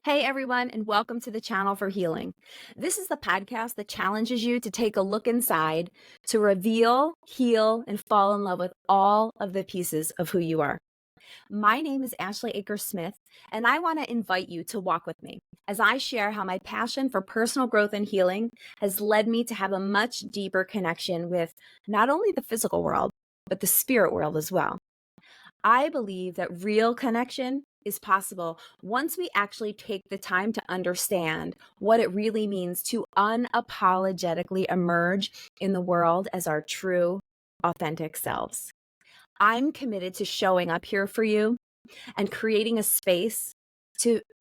Hey everyone, and welcome to the channel for healing. This is the podcast that challenges you to take a look inside, to reveal, heal, and fall in love with all of the pieces of who you are. My name is Ashley Akers-Smith, and I want to invite you to walk with me as I share how my passion for personal growth and healing has led me to have a much deeper connection with not only the physical world, but the spirit world as well. I believe that real connection is possible once we actually take the time to understand what it really means to unapologetically emerge in the world as our true, authentic selves. I'm committed to showing up here for you and creating a space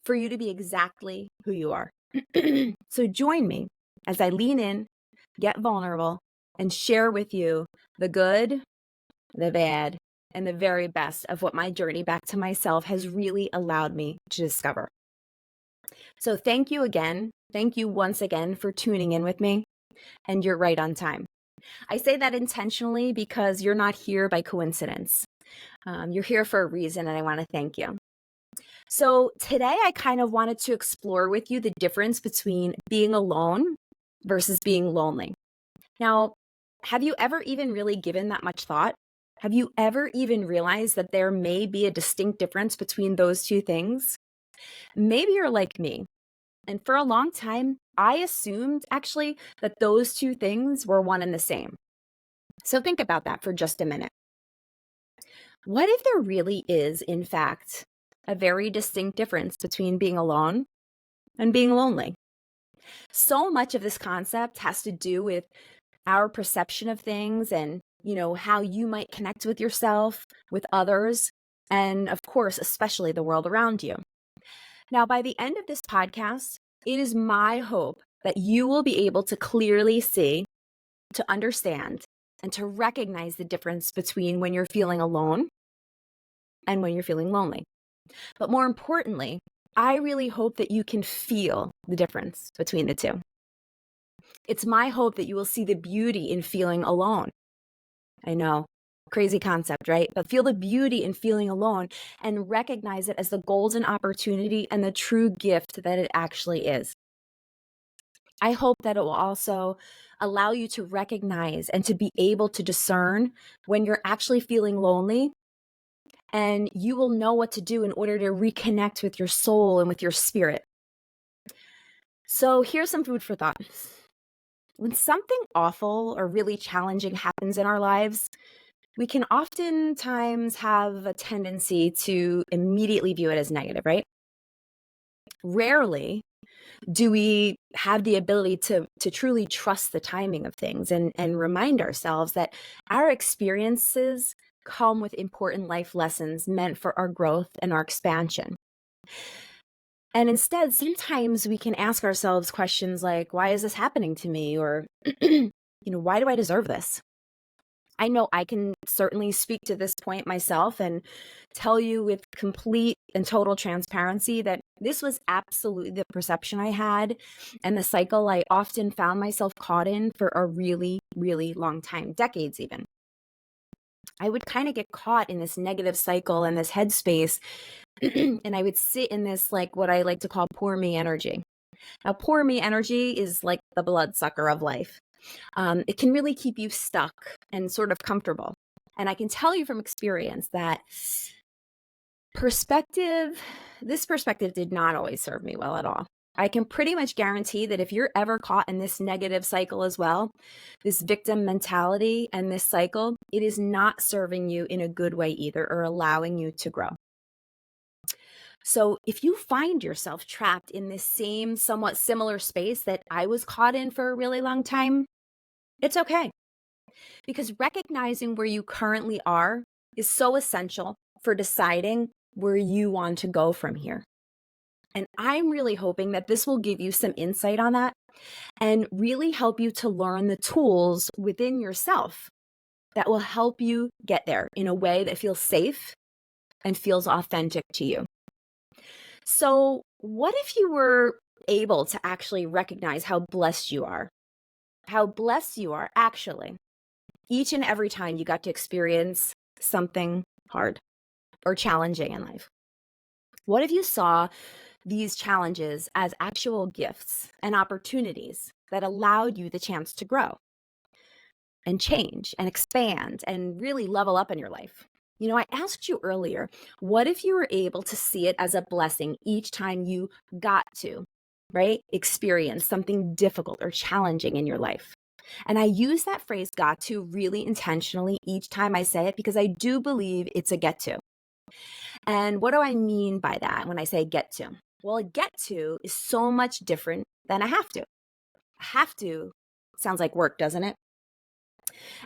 for you to be exactly who you are. So join me as I lean in, get vulnerable, and share with you the good, the bad, and the very best of what my journey back to myself has really allowed me to discover. So thank you again. Thank you once again for tuning in with me. And you're right on time. I say that intentionally because you're not here by coincidence. You're here for a reason, and I want to thank you. So today I kind of wanted to explore with you the difference between being alone versus being lonely. Now, have you ever even really given that much thought? Have you ever even realized that there may be a distinct difference between those two things? Maybe you're like me. And for a long time, I assumed actually that those two things were one and the same. So think about that for just a minute. What if there really is, in fact, a very distinct difference between being alone and being lonely? So much of this concept has to do with our perception of things and, how you might connect with yourself, with others, and of course, especially the world around you. Now, by the end of this podcast, it is my hope that you will be able to clearly see, to understand, and to recognize the difference between when you're feeling alone and when you're feeling lonely. But more importantly, I really hope that you can feel the difference between the two. It's my hope that you will see the beauty in feeling alone. I know, crazy concept, right? But feel the beauty in feeling alone and recognize it as the golden opportunity and the true gift that it actually is. I hope that it will also allow you to recognize and to be able to discern when you're actually feeling lonely, and you will know what to do in order to reconnect with your soul and with your spirit. So here's some food for thought. When something awful or really challenging happens in our lives, we can oftentimes have a tendency to immediately view it as negative, right? Rarely do we have the ability to truly trust the timing of things and remind ourselves that our experiences come with important life lessons meant for our growth and our expansion. And instead, sometimes we can ask ourselves questions like, why is this happening to me? Or, why do I deserve this? I know I can certainly speak to this point myself and tell you with complete and total transparency that this was absolutely the perception I had and the cycle I often found myself caught in for a really, really long time, decades even. I would kind of get caught in this negative cycle and this headspace, and I would sit in this, like what I like to call poor me energy. Now, poor me energy is like the bloodsucker of life. It can really keep you stuck and sort of comfortable. And I can tell you from experience that this perspective did not always serve me well at all. I can pretty much guarantee that if you're ever caught in this negative cycle as well, this victim mentality and this cycle, it is not serving you in a good way either or allowing you to grow. So if you find yourself trapped in this same somewhat similar space that I was caught in for a really long time, it's okay. Because recognizing where you currently are is so essential for deciding where you want to go from here. And I'm really hoping that this will give you some insight on that and really help you to learn the tools within yourself that will help you get there in a way that feels safe and feels authentic to you. So, what if you were able to actually recognize how blessed you are? How blessed you are, actually, each and every time you got to experience something hard or challenging in life. What if you saw these challenges as actual gifts and opportunities that allowed you the chance to grow and change and expand and really level up in your life. I asked you earlier, what if you were able to see it as a blessing each time you got to, right, experience something difficult or challenging in your life? And I use that phrase got to really intentionally each time I say it because I do believe it's a get to. And what do I mean by that when I say get to? Well, a get to is so much different than a have to. Have to sounds like work, doesn't it?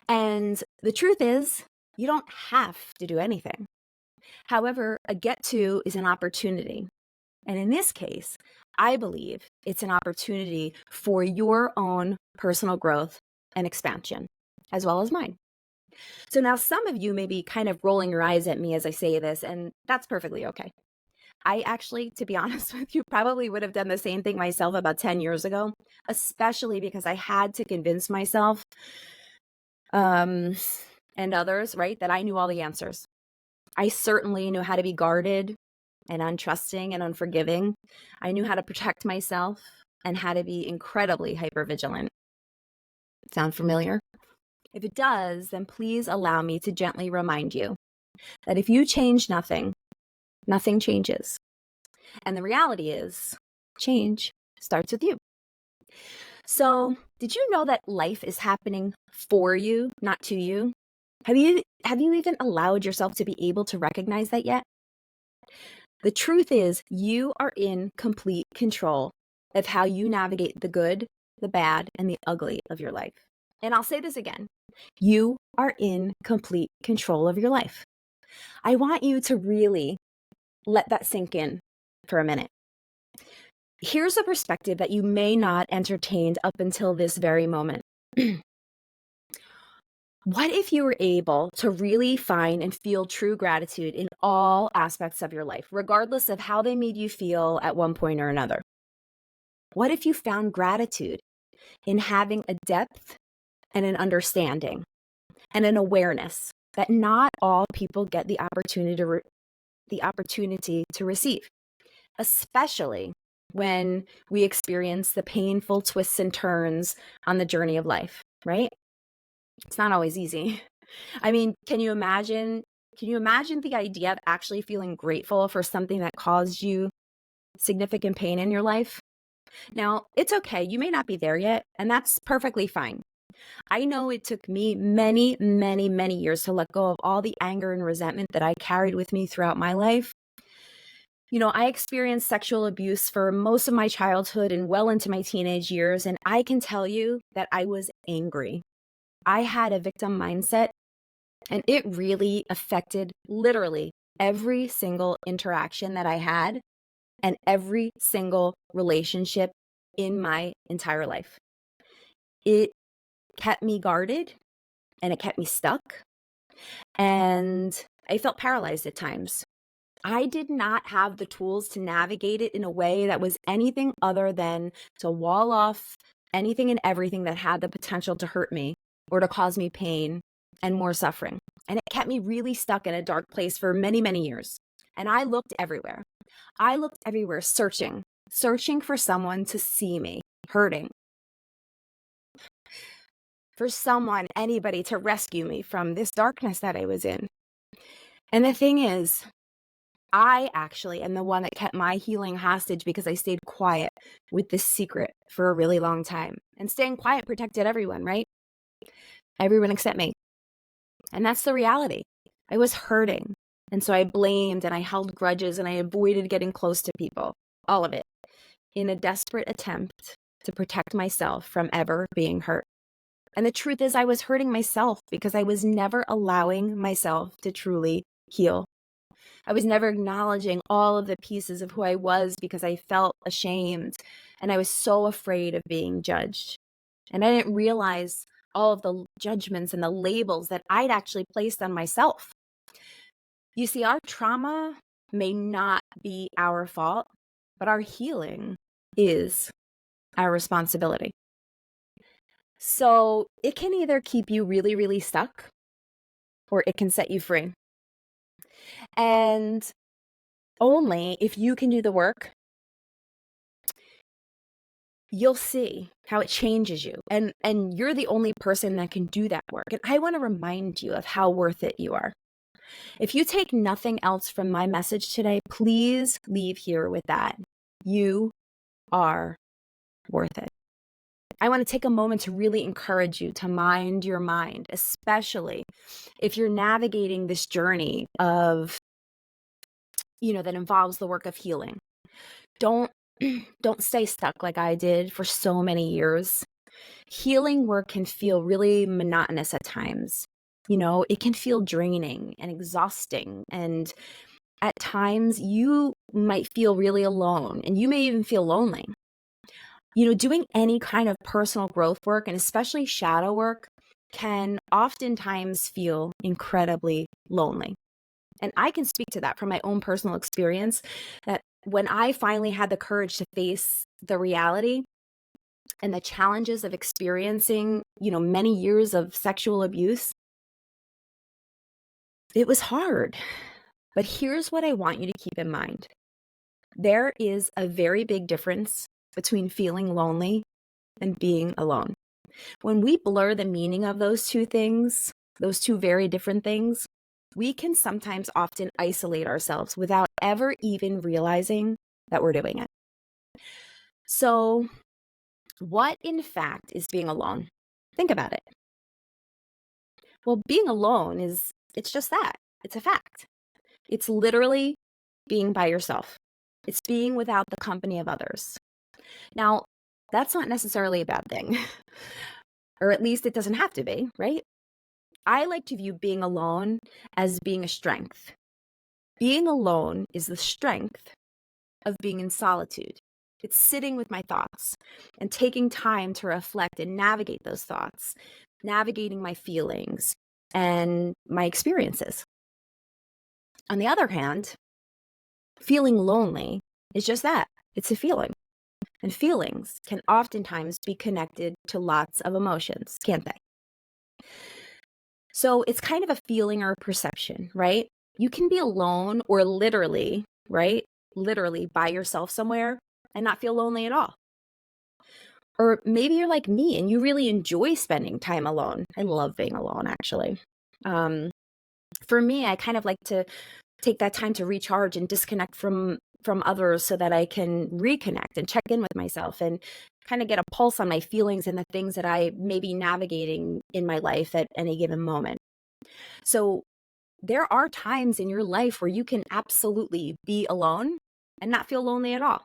And the truth is, you don't have to do anything. However, a get to is an opportunity. And in this case, I believe it's an opportunity for your own personal growth and expansion, as well as mine. So now some of you may be kind of rolling your eyes at me as I say this, and that's perfectly okay. I actually, to be honest with you, probably would have done the same thing myself about 10 years ago, especially because I had to convince myself and others, right, that I knew all the answers. I certainly knew how to be guarded and untrusting and unforgiving. I knew how to protect myself and how to be incredibly hypervigilant. Sound familiar? If it does, then please allow me to gently remind you that if you change nothing, nothing changes. And the reality is, change starts with you. So, did you know that life is happening for you, not to you? Have you even allowed yourself to be able to recognize that yet? The truth is, you are in complete control of how you navigate the good, the bad, and the ugly of your life. And I'll say this again. You are in complete control of your life. I want you to really let that sink in for a minute. Here's a perspective that you may not entertained up until this very moment. What if you were able to really find and feel true gratitude in all aspects of your life, regardless of how they made you feel at one point or another? What if you found gratitude in having a depth and an understanding and an awareness that not all people get the opportunity to receive, especially when we experience the painful twists and turns on the journey of life, right? It's not always easy. I mean, can you imagine the idea of actually feeling grateful for something that caused you significant pain in your life? Now, it's okay. You may not be there yet, and that's perfectly fine. I know it took me many, many, many years to let go of all the anger and resentment that I carried with me throughout my life. I experienced sexual abuse for most of my childhood and well into my teenage years, and I can tell you that I was angry. I had a victim mindset, and it really affected literally every single interaction that I had and every single relationship in my entire life. It kept me guarded and it kept me stuck, and I felt paralyzed at times. I did not have the tools to navigate it in a way that was anything other than to wall off anything and everything that had the potential to hurt me or to cause me pain and more suffering. And it kept me really stuck in a dark place for many, many years. And I looked everywhere. Searching for someone to see me hurting, for someone, anybody to rescue me from this darkness that I was in. And the thing is, I actually am the one that kept my healing hostage because I stayed quiet with this secret for a really long time. And staying quiet protected everyone, right? Everyone except me. And that's the reality. I was hurting. And so I blamed and I held grudges and I avoided getting close to people. All of it in a desperate attempt to protect myself from ever being hurt. And the truth is, I was hurting myself because I was never allowing myself to truly heal. I was never acknowledging all of the pieces of who I was because I felt ashamed and I was so afraid of being judged. And I didn't realize all of the judgments and the labels that I'd actually placed on myself. You see, our trauma may not be our fault, but our healing is our responsibility. So it can either keep you really, really stuck or it can set you free. And only if you can do the work you'll see how it changes you. And you're the only person that can do that work. And I want to remind you of how worth it you are. If you take nothing else from my message today, please leave here with that. You are worth it. I want to take a moment to really encourage you to mind your mind, especially if you're navigating this journey of, that involves the work of healing. Don't stay stuck like I did for so many years. Healing work can feel really monotonous at times. It can feel draining and exhausting. And at times you might feel really alone, and you may even feel lonely. Doing any kind of personal growth work, and especially shadow work, can oftentimes feel incredibly lonely. And I can speak to that from my own personal experience, that when I finally had the courage to face the reality and the challenges of experiencing, many years of sexual abuse, it was hard. But here's what I want you to keep in mind. There is a very big difference between feeling lonely and being alone. When we blur the meaning of those two things, those two very different things, we can sometimes often isolate ourselves without ever even realizing that we're doing it. So, what in fact is being alone? Think about it. Well, being alone it's just that. It's a fact. It's literally being by yourself. It's being without the company of others. Now, that's not necessarily a bad thing, or at least it doesn't have to be, right? I like to view being alone as being a strength. Being alone is the strength of being in solitude. It's sitting with my thoughts and taking time to reflect and navigate those thoughts, navigating my feelings and my experiences. On the other hand, feeling lonely is just that. It's a feeling. And feelings can oftentimes be connected to lots of emotions, can't they? So it's kind of a feeling or a perception, right? You can be alone or literally, right? Literally by yourself somewhere and not feel lonely at all. Or maybe you're like me and you really enjoy spending time alone. I love being alone, actually. For me, I kind of like to take that time to recharge and disconnect from others so that I can reconnect and check in with myself and kind of get a pulse on my feelings and the things that I may be navigating in my life at any given moment. So there are times in your life where you can absolutely be alone and not feel lonely at all.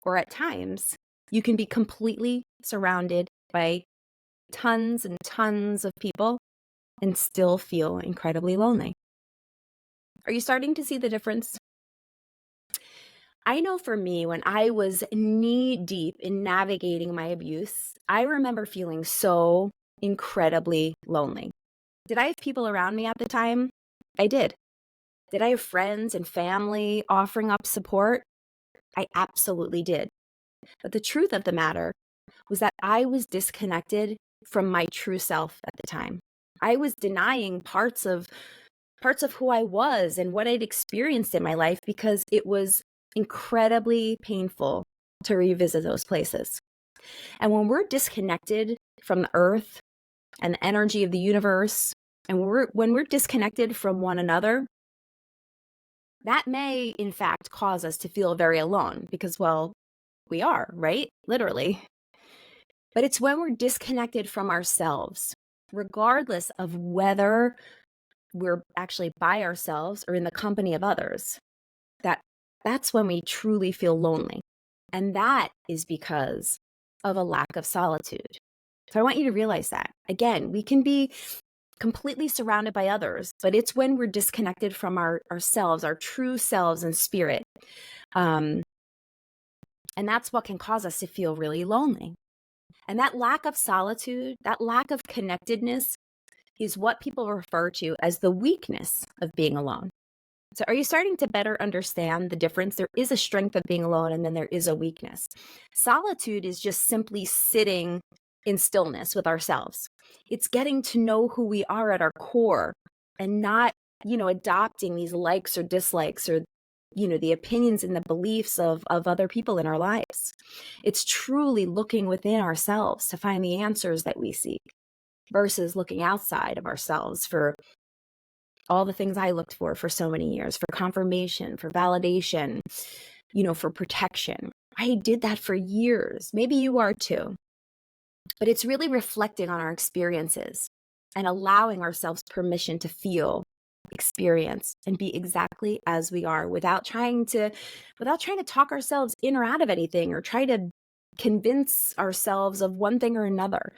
Or at times, you can be completely surrounded by tons and tons of people and still feel incredibly lonely. Are you starting to see the difference? I know for me, when I was knee deep in navigating my abuse, I remember feeling so incredibly lonely. Did I have people around me at the time? I did. Did I have friends and family offering up support? I absolutely did. But the truth of the matter was that I was disconnected from my true self at the time. I was denying parts of who I was and what I'd experienced in my life because it was incredibly painful to revisit those places. And when we're disconnected from the earth and the energy of the universe, and when we're disconnected from one another, that may in fact cause us to feel very alone because, well, we are, right? Literally. But it's when we're disconnected from ourselves, regardless of whether we're actually by ourselves or in the company of others, that's when we truly feel lonely. And that is because of a lack of solitude. So I want you to realize that. Again, we can be completely surrounded by others, but it's when we're disconnected from ourselves, our true selves and spirit. And that's what can cause us to feel really lonely. And that lack of solitude, that lack of connectedness is what people refer to as the weakness of being alone. So are you starting to better understand the difference? There is a strength of being alone, and then there is a weakness. Solitude is just simply sitting in stillness with ourselves. It's getting to know who we are at our core and not, adopting these likes or dislikes or, the opinions and the beliefs of other people in our lives. It's truly looking within ourselves to find the answers that we seek versus looking outside of ourselves for all the things I looked for so many years, for confirmation, for validation, for protection. I did that for years. Maybe you are too. But it's really reflecting on our experiences and allowing ourselves permission to feel, experience, and be exactly as we are without trying to talk ourselves in or out of anything or try to convince ourselves of one thing or another.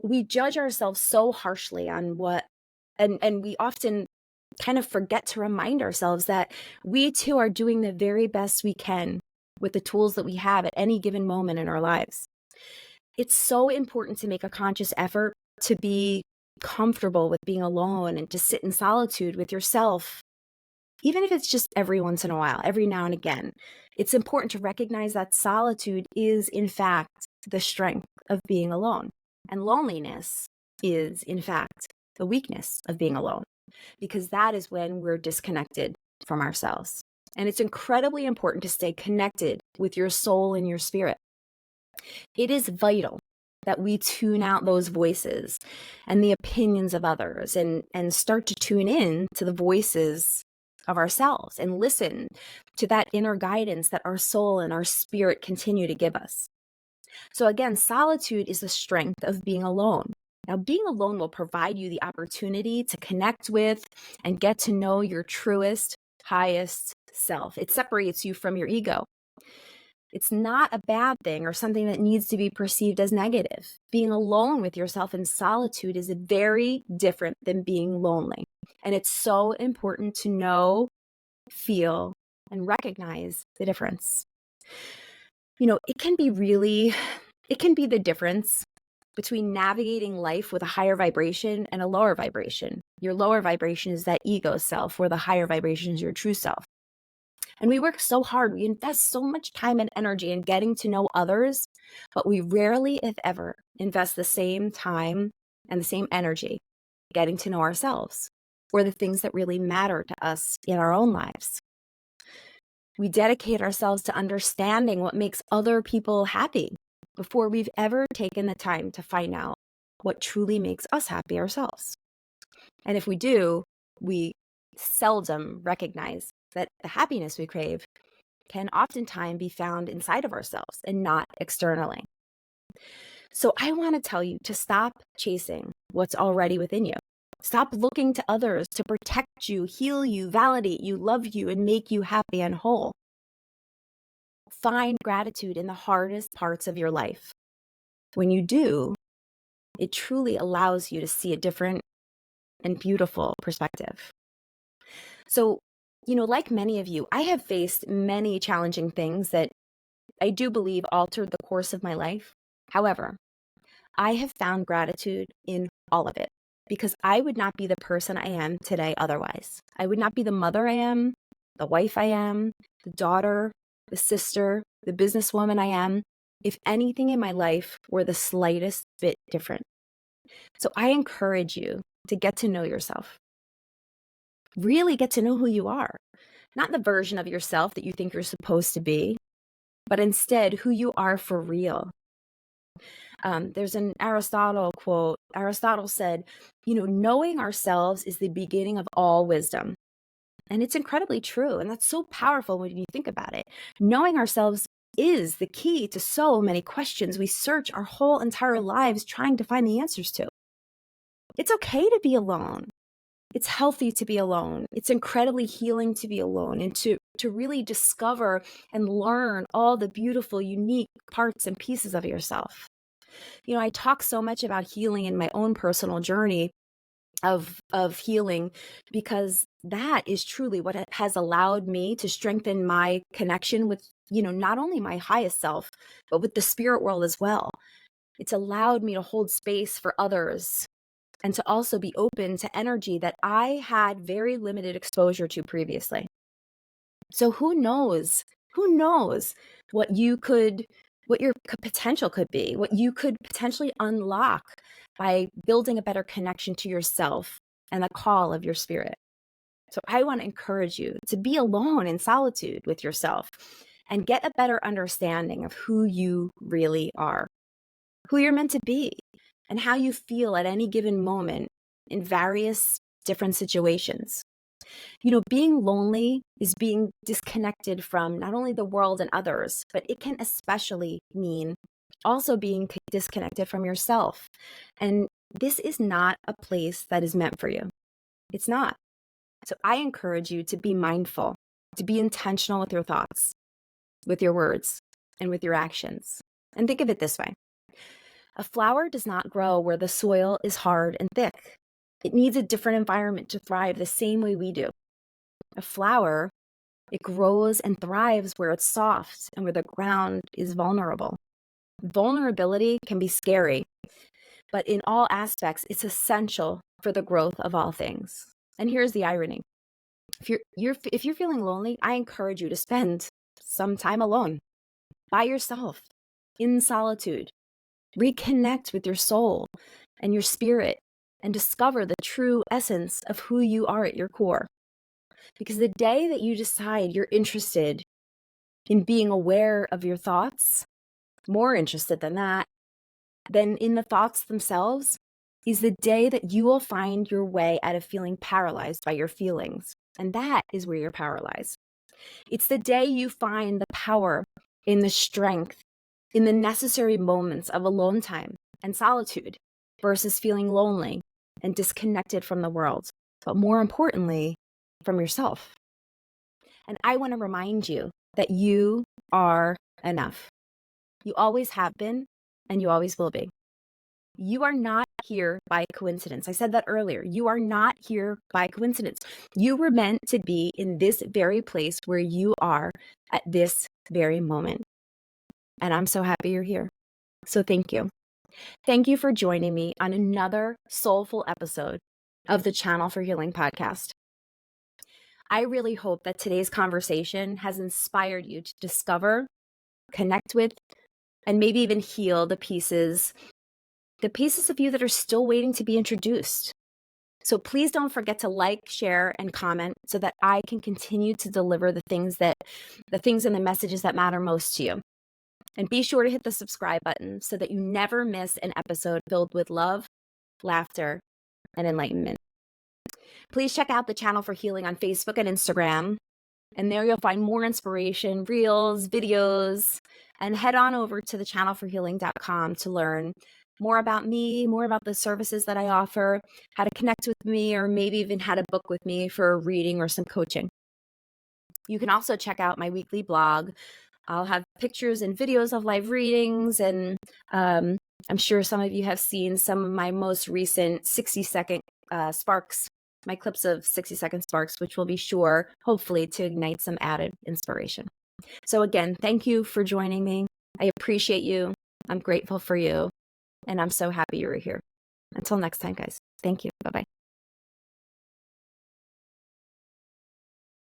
We judge ourselves so harshly on and we often kind of forget to remind ourselves that we too are doing the very best we can with the tools that we have at any given moment in our lives. It's so important to make a conscious effort to be comfortable with being alone and to sit in solitude with yourself, even if it's just every once in a while, every now and again. It's important to recognize that solitude is, in fact, the strength of being alone. And loneliness is, in fact, the weakness of being alone, because that is when we're disconnected from ourselves. And it's incredibly important to stay connected with your soul and your spirit. It is vital that we tune out those voices and the opinions of others and start to tune in to the voices of ourselves and listen to that inner guidance that our soul and our spirit continue to give us. So again, solitude is the strength of being alone. Now, being alone will provide you the opportunity to connect with and get to know your truest, highest self. It separates you from your ego. It's not a bad thing or something that needs to be perceived as negative. Being alone with yourself in solitude is very different than being lonely. And it's so important to know, feel, and recognize the difference. It can be the difference between navigating life with a higher vibration and a lower vibration. Your lower vibration is that ego self, where the higher vibration is your true self. And we work so hard, we invest so much time and energy in getting to know others, but we rarely, if ever, invest the same time and the same energy getting to know ourselves or the things that really matter to us in our own lives. We dedicate ourselves to understanding what makes other people happy before we've ever taken the time to find out what truly makes us happy ourselves. And if we do, we seldom recognize that the happiness we crave can oftentimes be found inside of ourselves and not externally. So I want to tell you to stop chasing what's already within you. Stop looking to others to protect you, heal you, validate you, love you, and make you happy and whole. Find gratitude in the hardest parts of your life. When you do, it truly allows you to see a different and beautiful perspective. So, like many of you, I have faced many challenging things that I do believe altered the course of my life. However, I have found gratitude in all of it because I would not be the person I am today otherwise. I would not be the mother I am, the wife I am, the daughter, the sister, the businesswoman I am, if anything in my life were the slightest bit different. So I encourage you to get to know yourself. Really get to know who you are, not the version of yourself that you think you're supposed to be, but instead who you are for real. There's an Aristotle quote. Aristotle said, knowing ourselves is the beginning of all wisdom. And it's incredibly true. And that's so powerful when you think about it. Knowing ourselves is the key to so many questions we search our whole entire lives trying to find the answers to. It's okay to be alone. It's healthy to be alone. It's incredibly healing to be alone and to really discover and learn all the beautiful, unique parts and pieces of yourself. I talk so much about healing in my own personal journey of healing because that is truly what has allowed me to strengthen my connection with, not only my highest self, but with the spirit world as well. It's allowed me to hold space for others and to also be open to energy that I had very limited exposure to previously. So who knows what your potential could be, what you could potentially unlock by building a better connection to yourself and the call of your spirit. So I want to encourage you to be alone in solitude with yourself and get a better understanding of who you really are, who you're meant to be, and how you feel at any given moment in various different situations. Being lonely is being disconnected from not only the world and others, but it can especially mean also being disconnected from yourself. And this is not a place that is meant for you. It's not. So I encourage you to be mindful, to be intentional with your thoughts, with your words, and with your actions. And think of it this way. A flower does not grow where the soil is hard and thick. It needs a different environment to thrive the same way we do. A flower, it grows and thrives where it's soft and where the ground is vulnerable. Vulnerability can be scary, but in all aspects, it's essential for the growth of all things. And here's the irony. If you're feeling lonely, I encourage you to spend some time alone, by yourself, in solitude. Reconnect with your soul and your spirit and discover the true essence of who you are at your core. Because the day that you decide you're interested in being aware of your thoughts, more interested than that, than in the thoughts themselves, is the day that you will find your way out of feeling paralyzed by your feelings. And that is where you're paralyzed. It's the day you find the power in the strength, in the necessary moments of alone time and solitude versus feeling lonely and disconnected from the world, but more importantly, from yourself. And I want to remind you that you are enough. You always have been, and you always will be. You are not here by coincidence. I said that earlier. You are not here by coincidence. You were meant to be in this very place where you are at this very moment. And I'm so happy you're here. So thank you. Thank you for joining me on another soulful episode of the Channel for Healing podcast. I really hope that today's conversation has inspired you to discover, connect with, and maybe even heal the pieces of you that are still waiting to be introduced. So please don't forget to like, share, and comment so that I can continue to deliver the things and the messages that matter most to you. And be sure to hit the subscribe button so that you never miss an episode filled with love, laughter, and enlightenment. Please check out the Channel for Healing on Facebook and Instagram. And there you'll find more inspiration, reels, videos, and head on over to thechannelforhealing.com to learn more about me, more about the services that I offer, how to connect with me, or maybe even how to book with me for a reading or some coaching. You can also check out my weekly blog. I'll have pictures and videos of live readings, and I'm sure some of you have seen some of my most recent 60-second sparks, my clips of 60-second sparks, which will be sure, hopefully, to ignite some added inspiration. So again, thank you for joining me. I appreciate you. I'm grateful for you. And I'm so happy you were here. Until next time, guys. Thank you.